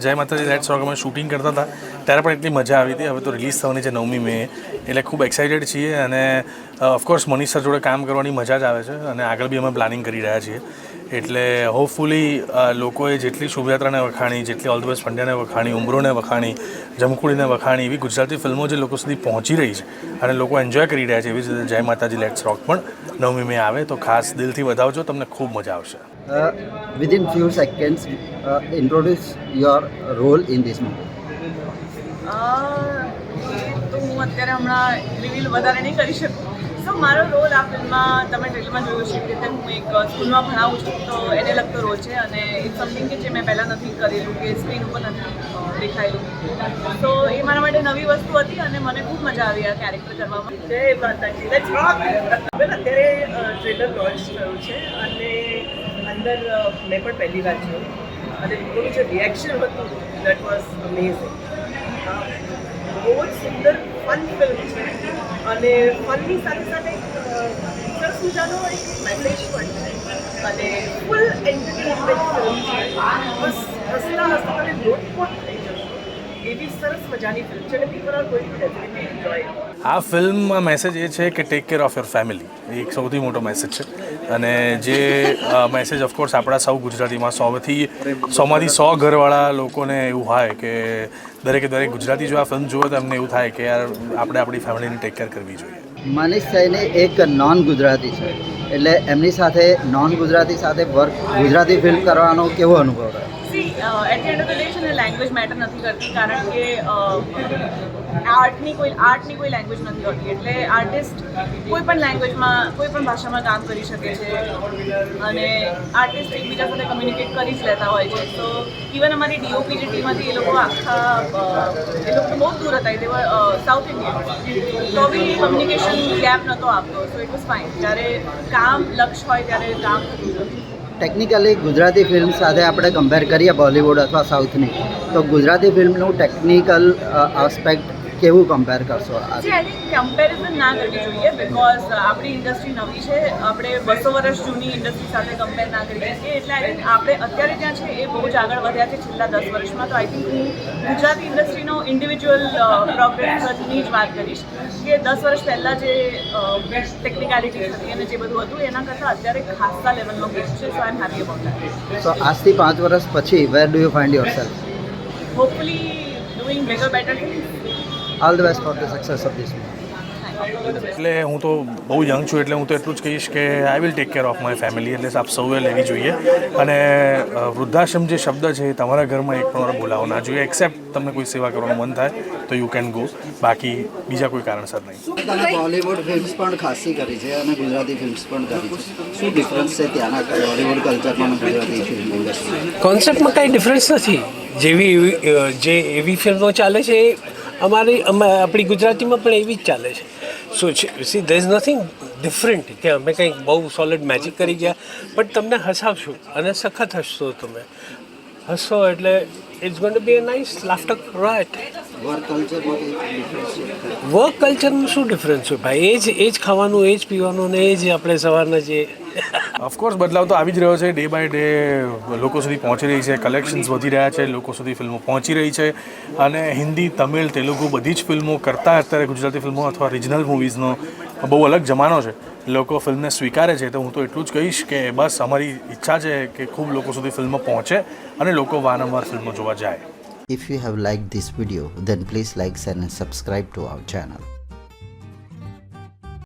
જય માતાજી લેટ્સ રોક અમે શૂટિંગ કરતા હતા ત્યારે પણ એટલી મજા આવી હતી. હવે તો રિલીઝ થવાની છે 9મી મે, એટલે ખૂબ એક્સાઇટેડ છીએ અને ઓફકોર્સ મનીષ સર જોડે કામ કરવાની મજા જ આવે છે અને આગળ બી અમે પ્લાનિંગ કરી રહ્યા છીએ. એટલે હોપફુલી લોકોએ જેટલી શુભયાત્રાને વખાણી, જેટલી ઓલ ધ બેસ્ટ પંડ્યાને વખાણી, ઉમરોને વખાણી, જમખુડીને વખાણી, એવી ગુજરાતી ફિલ્મો જે લોકો સુધી પહોંચી રહી છે અને લોકો એન્જોય કરી રહ્યા છે, એવી જ રીતે જય માતાજી લેટ્સ રોક પણ 9મી મે આવે તો ખાસ દિલથી વધાવજો, તમને ખૂબ મજા આવશે. Within few seconds, introduce your role in this movie. તો હું અત્યારે હમણાં રિવીલ વધારે નહીં કરી શકું. સો મારો રોલ આ ફિલ્મમાં તમે ટ્રેલરમાં જોયું છે કે હું એક સ્કૂલમાં ભણાવું છું, તો એને લગતો રોલ છે અને ઇટ્સ સમથિંગ કે જે મેં પહેલાં નથી કરેલું કે સ્ક્રીન ઉપર નથી દેખાયેલું. તો એ મારા માટે નવી વસ્તુ હતી અને મને ખૂબ મજા આવી આ કેરેક્ટર કરવામાં. જય માતાજી લેટ્સ રોક. અત્યારે ટ્રેલર લોન્ચ થયું છે અને અંદર મેં પણ પહેલી વાર જોયું અને લોકોનું જે રિએક્શન હતું દેટ વોઝ અમેઝિંગ. બહુ જ સુંદર ફન ફિલ્મ છે અને ફનની સાથે સાથે સરસ મજાનો એક મેસેજ પણ છે અને ફૂલ એન્ટરટેનમેન્ટ ફિલ્મ છે. બસ હસતા હસતા તમે લોટપોટ થઈ જશો એવી સરસ મજાની ફિલ્મ છે અને people are going to definitely enjoy. આ ફિલ્મમાં મેસેજ એ છે કે take care of your family, એ એક સૌથી મોટો મેસેજ છે અને જે મેસેજ ઓફકોર્સ આપણા સૌ ગુજરાતીમાં 100માંથી 100 ઘરવાળા લોકોને એવું હોય કે દરેકે દરેક ગુજરાતી જો આ ફિલ્મ જુએ તો એમને એવું થાય કે યાર આપણે આપણી ફેમિલીની ટેક કેર કરવી જોઈએ. મનીષ સૈની એક નોન ગુજરાતી છે, એટલે એમની સાથે નોન ગુજરાતી સાથે વર્ક ગુજરાતી ફિલ્મ કરવાનો કેવો અનુભવ રહ્યો? At the end of the day છે ને લેંગ્વેજ મેટર નથી કરતી, કારણ કે આર્ટની કોઈ લેંગ્વેજ નથી હોતી. એટલે આર્ટિસ્ટ કોઈ પણ લેંગ્વેજમાં કોઈ પણ ભાષામાં કામ કરી શકે છે અને આર્ટિસ્ટ એકબીજા સાથે કમ્યુનિકેટ કરી જ લેતા હોય છે. તો ઇવન અમારી ડીઓપી જે ટીમ હતી એ લોકો એ લોકો બહુ દૂર હતા, એ સાઉથ ઇન્ડિયન, તો બી કમ્યુનિકેશન ગેપ નહોતો આપતો. So it was fine. જ્યારે કામ લક્ષ્ય હોય ત્યારે કામ થતું હતું. ટેકનિકલી ગુજરાતી ફિલ્મ સાથે આપણે કમ્પેર કરીએ બોલિવૂડ અથવા સાઉથની, તો ગુજરાતી ફિલ્મનું ટેકનિકલ આસ્પેક્ટ કેવું કમ્પેર કરશો? આઈ થિંક કમ્પેરિઝન ના કરવી જોઈએ, બિકોઝ આપણી ઇન્ડસ્ટ્રી નવી છે, આપણે 200 વર્ષ જૂની ઇન્ડસ્ટ્રી સાથે કમ્પેર ના કરી શકીએ. એટલે આઈ થિંક આપણે અત્યારે જ્યાં છે એ બહુ જ આગળ વધ્યા છે છેલ્લા 10 વર્ષમાં. તો આઈ થિંક હું ગુજરાતી ઇન્ડસ્ટ્રીનો ઇન્ડિવિજ્યુઅલ પ્રોગ્રેસની જ વાત કરીશ કે 10 વર્ષ પહેલાં જે ટેકનિકાલિટી હતી અને જે બધું હતું એના કરતાં અત્યારે ખાસા લેવલનો ગેમ છે. So I am happy about that. તો આજથી 5 વર્ષ પછી where do you find yourself? Hopefully doing bigger better things. All the best for the success of this movie. એટલે હું તો બહુ યંગ છું, એટલે હું તો એટલું જ કહીશ કે I will take care of my family. એટલે આપ સૌએ લેવી જોઈએ અને વૃદ્ધાશ્રમ જે શબ્દ છે એ તમારા ઘરમાં એક પણ વાર બોલાવો ના જોઈએ. એક્સેપ્ટ તમને કોઈ સેવા કરવાનું મન થાય તો યુ કેન ગો, બાકી બીજા કોઈ કારણસર નહીં. બોલિવૂડ ફિલ્મ્સ પણ ખાસી કરી છે અને ગુજરાતી ફિલ્મ્સ પણ કરી છે. શું ડિફરન્સ છે ત્યાંના બોલિવૂડ કલ્ચરમાં અને ગુજરાતી ફિલ્મ ઇન્ડસ્ટ્રી? કોન્સેપ્ટમાં કાંઈ ડિફરન્સ નથી. એવી ફિલ્મો ચાલે છે આપણી ગુજરાતીમાં પણ એવી જ ચાલે છે. So see there is nothing different કે અમે કંઈક બહુ સોલિડ મેજિક કરી ગયા, બટ તમને હસાવશું અને સખત હસશો. તમે હસો એટલે it's going to be a nice laughter right. Work કલ્ચરનું શું ડિફરન્સ હોય ભાઈ? એ જ ખાવાનું, એ જ પીવાનું ને એ જ આપણે સવારના જે ઓફકોર્સ બદલાવ તો આવી જ રહ્યો છે. ડે બાય ડે લોકો સુધી પહોંચી રહી છે, કલેક્શન્સ વધી રહ્યા છે, લોકો સુધી ફિલ્મો પહોંચી રહી છે અને હિન્દી, તમિલ, તેલુગુ બધી જ ફિલ્મો કરતાં અત્યારે ગુજરાતી ફિલ્મો અથવા રિજનલ મૂવીઝનો બહુ અલગ જમાનો છે. લોકો ફિલ્મને સ્વીકારે છે. તો હું તો એટલું જ કહીશ કે બસ અમારી ઈચ્છા છે કે ખૂબ લોકો સુધી ફિલ્મો પહોંચે અને લોકો વારંવાર ફિલ્મો જોવા જાય. If you have liked this video, then please like, share and subscribe to our channel.